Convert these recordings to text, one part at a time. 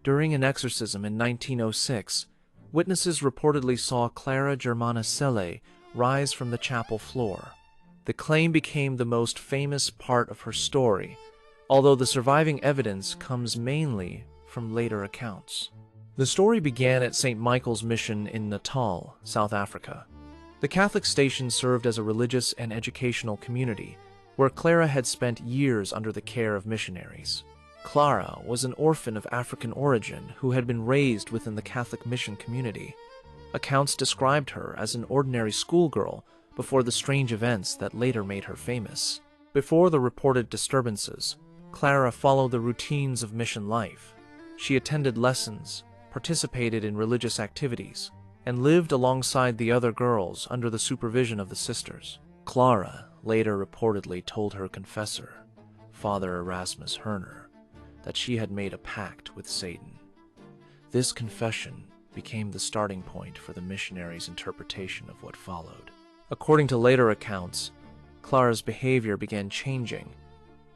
During an exorcism in 1906, witnesses reportedly saw Clara Germana Cele rise from the chapel floor. The claim became the most famous part of her story, although the surviving evidence comes mainly from later accounts. The story began at St. Michael's Mission in Natal, South Africa. The Catholic station served as a religious and educational community, where Clara had spent years under the care of missionaries. Clara was an orphan of African origin who had been raised within the Catholic mission community. Accounts described her as an ordinary schoolgirl before the strange events that later made her famous. Before the reported disturbances, Clara followed the routines of mission life. She attended lessons, participated in religious activities, and lived alongside the other girls under the supervision of the sisters. Clara later reportedly told her confessor, Father Erasmus Herner, that she had made a pact with Satan. This confession became the starting point for the missionaries' interpretation of what followed. According to later accounts, Clara's behavior began changing.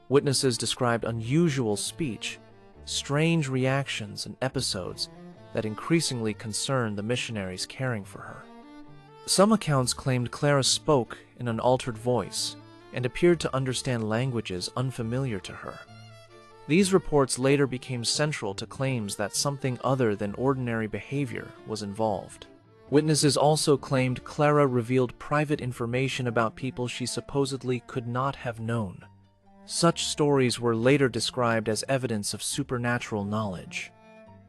Witnesses described unusual speech, strange reactions, and episodes that increasingly concerned the missionaries caring for her. Some accounts claimed Clara spoke in an altered voice and appeared to understand languages unfamiliar to her. These reports later became central to claims that something other than ordinary behavior was involved. Witnesses also claimed Clara revealed private information about people she supposedly could not have known. Such stories were later described as evidence of supernatural knowledge.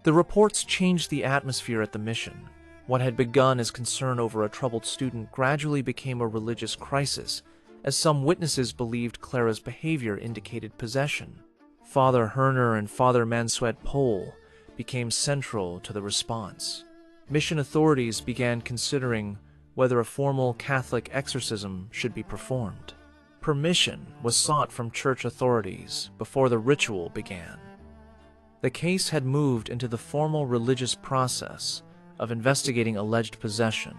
The reports changed the atmosphere at the mission. What had begun as concern over a troubled student gradually became a religious crisis, as some witnesses believed Clara's behavior indicated possession. Father Herner and Father Mansuet Pole became central to the response. Mission authorities began considering whether a formal Catholic exorcism should be performed. Permission was sought from church authorities before the ritual began. The case had moved into the formal religious process of investigating alleged possession.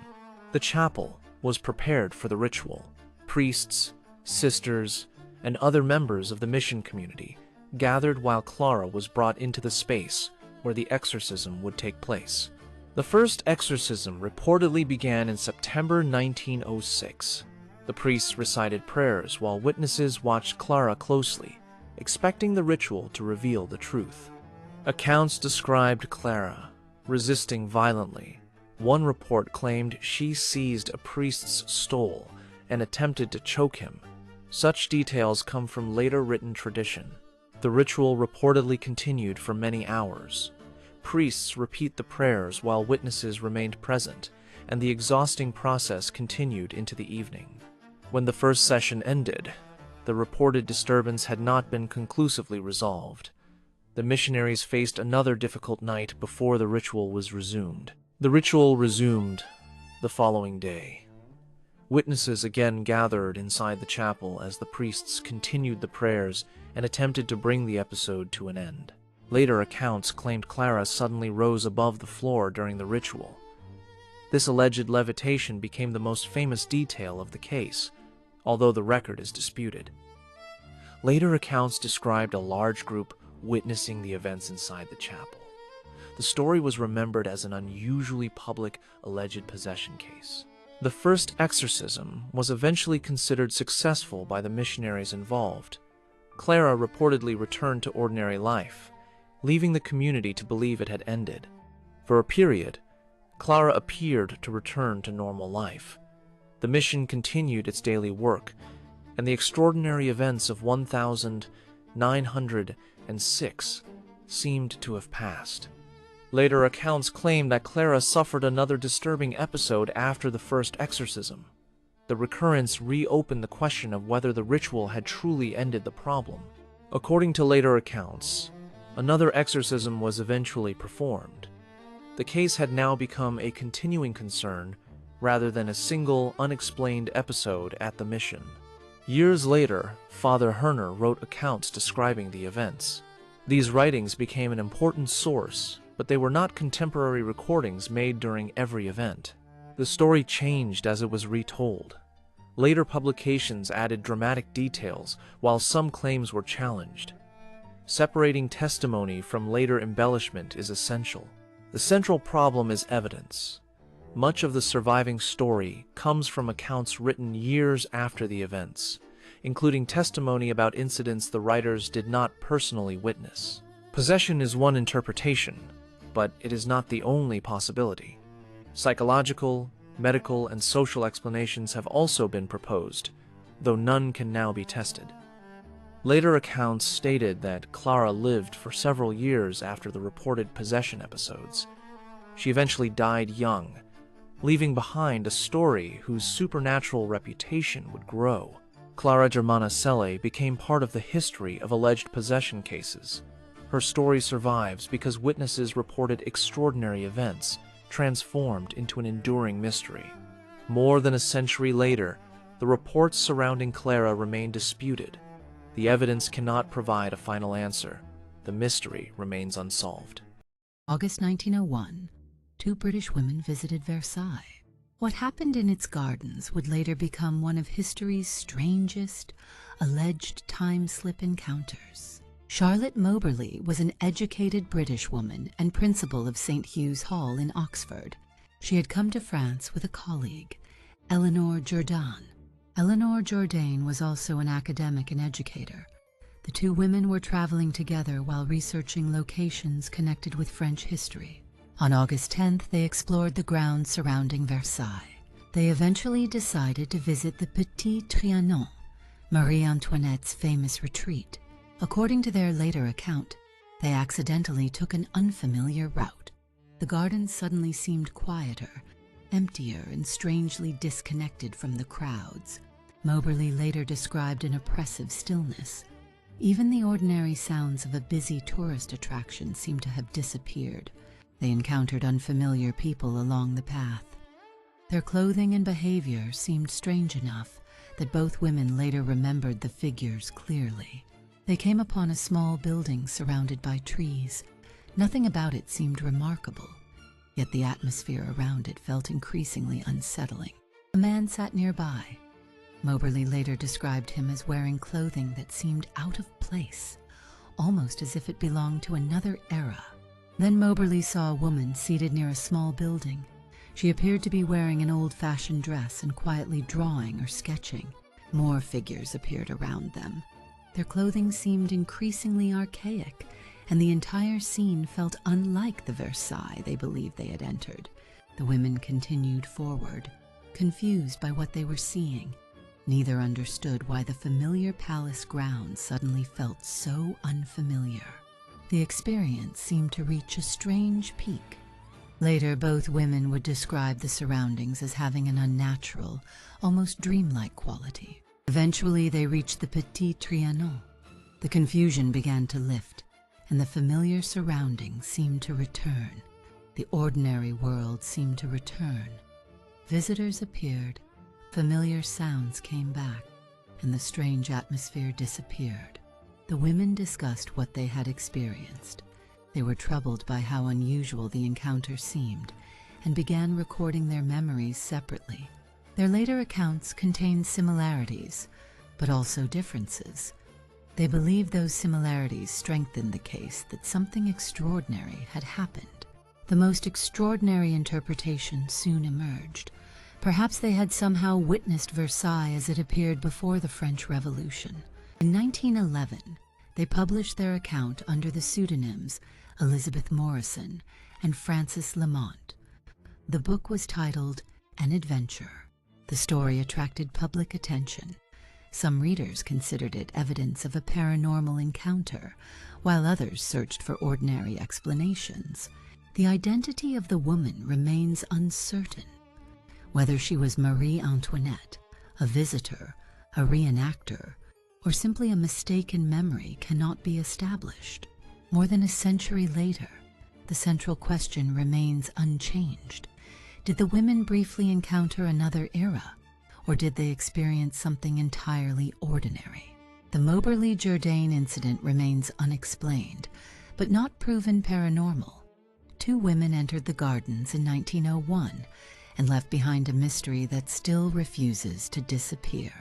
The chapel was prepared for the ritual. Priests, sisters, and other members of the mission community gathered while Clara was brought into the space where the exorcism would take place. The first exorcism reportedly began in September 1906. The priests recited prayers while witnesses watched Clara closely, expecting the ritual to reveal the truth. Accounts described Clara resisting violently. One report claimed she seized a priest's stole and attempted to choke him. Such details come from later written tradition. The ritual reportedly continued for many hours. Priests repeat the prayers while witnesses remained present, and the exhausting process continued into the evening. When the first session ended, the reported disturbance had not been conclusively resolved. The missionaries faced another difficult night before the ritual was resumed. The ritual resumed the following day. Witnesses again gathered inside the chapel as the priests continued the prayers and attempted to bring the episode to an end. Later accounts claimed Clara suddenly rose above the floor during the ritual. This alleged levitation became the most famous detail of the case, although the record is disputed. Later accounts described a large group witnessing the events inside the chapel. The story was remembered as an unusually public alleged possession case. The first exorcism was eventually considered successful by the missionaries involved. Clara reportedly returned to ordinary life, leaving the community to believe it had ended. For a period, Clara appeared to return to normal life. The mission continued its daily work, and the extraordinary events of 1906 seemed to have passed. Later accounts claim that Clara suffered another disturbing episode after the first exorcism. The recurrence reopened the question of whether the ritual had truly ended the problem. According to later accounts, another exorcism was eventually performed. The case had now become a continuing concern rather than a single, unexplained episode at the mission. Years later, Father Herner wrote accounts describing the events. These writings became an important source, but they were not contemporary recordings made during every event. The story changed as it was retold. Later publications added dramatic details, while some claims were challenged. Separating testimony from later embellishment is essential. The central problem is evidence. Much of the surviving story comes from accounts written years after the events, including testimony about incidents the writers did not personally witness. Possession is one interpretation, but it is not the only possibility. Psychological, medical, and social explanations have also been proposed, though none can now be tested. Later accounts stated that Clara lived for several years after the reported possession episodes. She eventually died young, leaving behind a story whose supernatural reputation would grow. Clara Germana Cele became part of the history of alleged possession cases. Her story survives because witnesses reported extraordinary events transformed into an enduring mystery. More than a century later, the reports surrounding Clara remain disputed. The evidence cannot provide a final answer. The mystery remains unsolved. August 1901, two British women visited Versailles. What happened in its gardens would later become one of history's strangest alleged time-slip encounters. Charlotte Moberly was an educated British woman and principal of St. Hugh's Hall in Oxford. She had come to France with a colleague, Eleanor Jourdain. Eleanor Jourdain was also an academic and educator. The two women were traveling together while researching locations connected with French history. On August 10th, they explored the grounds surrounding Versailles. They eventually decided to visit the Petit Trianon, Marie Antoinette's famous retreat. According to their later account, they accidentally took an unfamiliar route. The gardens suddenly seemed quieter, emptier, and strangely disconnected from the crowds. Moberly later described an oppressive stillness. Even the ordinary sounds of a busy tourist attraction seemed to have disappeared. They encountered unfamiliar people along the path. Their clothing and behavior seemed strange enough that both women later remembered the figures clearly. They came upon a small building surrounded by trees. Nothing about it seemed remarkable, yet the atmosphere around it felt increasingly unsettling. A man sat nearby. Moberly later described him as wearing clothing that seemed out of place, almost as if it belonged to another era. Then Moberly saw a woman seated near a small building. She appeared to be wearing an old-fashioned dress and quietly drawing or sketching. More figures appeared around them. Their clothing seemed increasingly archaic, and the entire scene felt unlike the Versailles they believed they had entered. The women continued forward, confused by what they were seeing. Neither understood why the familiar palace grounds suddenly felt so unfamiliar. The experience seemed to reach a strange peak. Later, both women would describe the surroundings as having an unnatural, almost dreamlike quality. Eventually, they reached the Petit Trianon. The confusion began to lift, and the familiar surroundings seemed to return. The ordinary world seemed to return. Visitors appeared, familiar sounds came back, and the strange atmosphere disappeared. The women discussed what they had experienced. They were troubled by how unusual the encounter seemed, and began recording their memories separately. Their later accounts contained similarities, but also differences. They believed those similarities strengthened the case that something extraordinary had happened. The most extraordinary interpretation soon emerged. Perhaps they had somehow witnessed Versailles as it appeared before the French Revolution. In 1911, they published their account under the pseudonyms Elizabeth Morrison and Frances Lamont. The book was titled An Adventure. The story attracted public attention. Some readers considered it evidence of a paranormal encounter, while others searched for ordinary explanations. The identity of the woman remains uncertain. Whether she was Marie Antoinette, a visitor, a reenactor, or simply a mistaken memory cannot be established. More than a century later, the central question remains unchanged. Did the women briefly encounter another era, or did they experience something entirely ordinary? The Moberly-Jourdain incident remains unexplained, but not proven paranormal. Two women entered the gardens in 1901 and left behind a mystery that still refuses to disappear.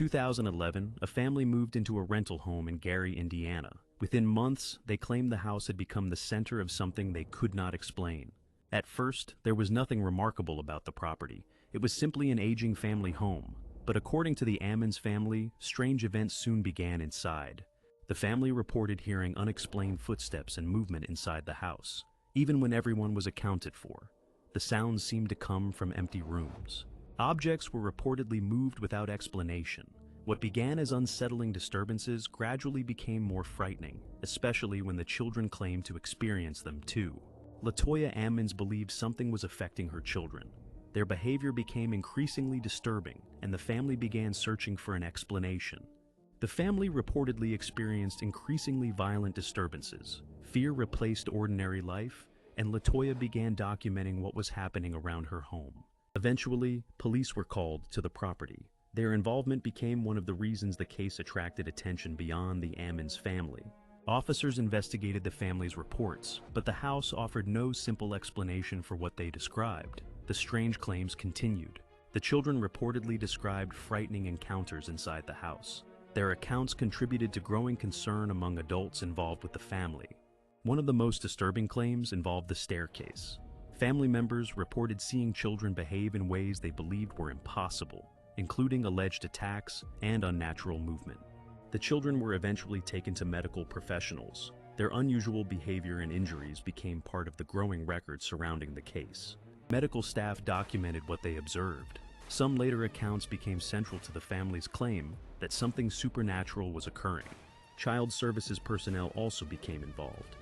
2011, a family moved into a rental home in Gary, Indiana. Within months, they claimed the house had become the center of something they could not explain. At first, there was nothing remarkable about the property. It was simply an aging family home. But according to the Ammon's family, strange events soon began inside. The family reported hearing unexplained footsteps and movement inside the house, even when everyone was accounted for. The sounds seemed to come from empty rooms. Objects were reportedly moved without explanation. What began as unsettling disturbances gradually became more frightening, especially when the children claimed to experience them too. LaToya Ammons believed something was affecting her children. Their behavior became increasingly disturbing, and the family began searching for an explanation. The family reportedly experienced increasingly violent disturbances. Fear replaced ordinary life, and LaToya began documenting what was happening around her home. Eventually, police were called to the property. Their involvement became one of the reasons the case attracted attention beyond the Ammons family. Officers investigated the family's reports, but the house offered no simple explanation for what they described. The strange claims continued. The children reportedly described frightening encounters inside the house. Their accounts contributed to growing concern among adults involved with the family. One of the most disturbing claims involved the staircase. Family members reported seeing children behave in ways they believed were impossible, including alleged attacks and unnatural movement. The children were eventually taken to medical professionals. Their unusual behavior and injuries became part of the growing record surrounding the case. Medical staff documented what they observed. Some later accounts became central to the family's claim that something supernatural was occurring. Child services personnel also became involved.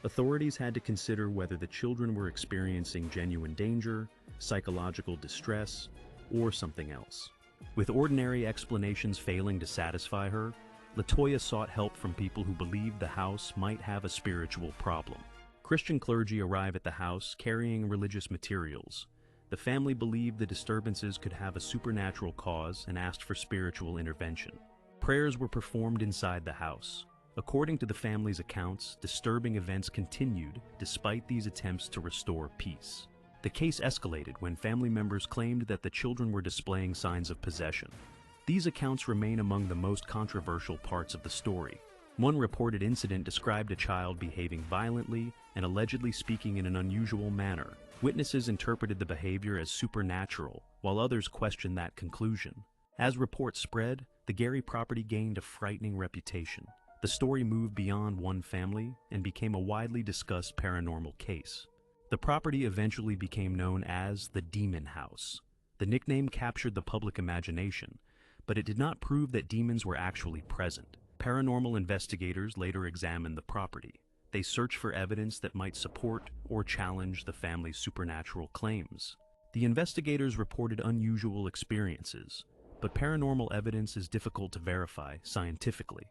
Authorities had to consider whether the children were experiencing genuine danger, psychological distress, or something else. With ordinary explanations failing to satisfy her, LaToya sought help from people who believed the house might have a spiritual problem. Christian clergy arrived at the house carrying religious materials. The family believed the disturbances could have a supernatural cause and asked for spiritual intervention. Prayers were performed inside the house. According to the family's accounts, disturbing events continued despite these attempts to restore peace. The case escalated when family members claimed that the children were displaying signs of possession. These accounts remain among the most controversial parts of the story. One reported incident described a child behaving violently and allegedly speaking in an unusual manner. Witnesses interpreted the behavior as supernatural, while others questioned that conclusion. As reports spread, the Gary property gained a frightening reputation. The story moved beyond one family and became a widely discussed paranormal case. The property eventually became known as the Demon House. The nickname captured the public imagination, but it did not prove that demons were actually present. Paranormal investigators later examined the property. They searched for evidence that might support or challenge the family's supernatural claims. The investigators reported unusual experiences, but paranormal evidence is difficult to verify scientifically.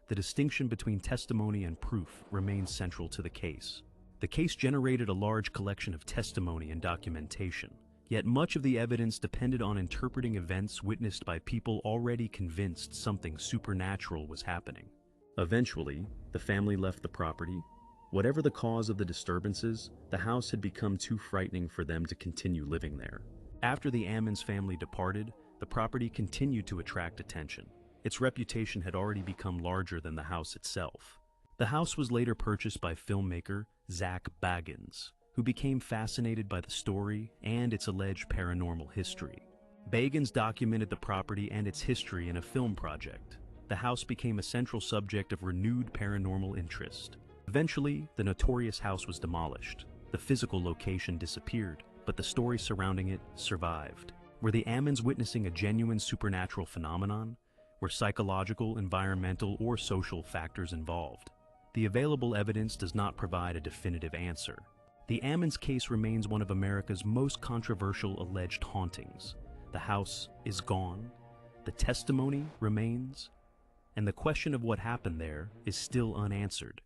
The distinction between testimony and proof remains central to the case. The case generated a large collection of testimony and documentation, yet much of the evidence depended on interpreting events witnessed by people already convinced something supernatural was happening. Eventually, the family left the property. Whatever the cause of the disturbances, the house had become too frightening for them to continue living there. After the Ammons family departed, the property continued to attract attention. Its reputation had already become larger than the house itself. The house was later purchased by filmmaker Zach Bagans, who became fascinated by the story and its alleged paranormal history. Bagans documented the property and its history in a film project. The house became a central subject of renewed paranormal interest. Eventually, the notorious house was demolished. The physical location disappeared, but the story surrounding it survived. Were the Ammons witnessing a genuine supernatural phenomenon? Were psychological, environmental, or social factors involved? The available evidence does not provide a definitive answer. The Ammons case remains one of America's most controversial alleged hauntings. The house is gone, the testimony remains, and the question of what happened there is still unanswered.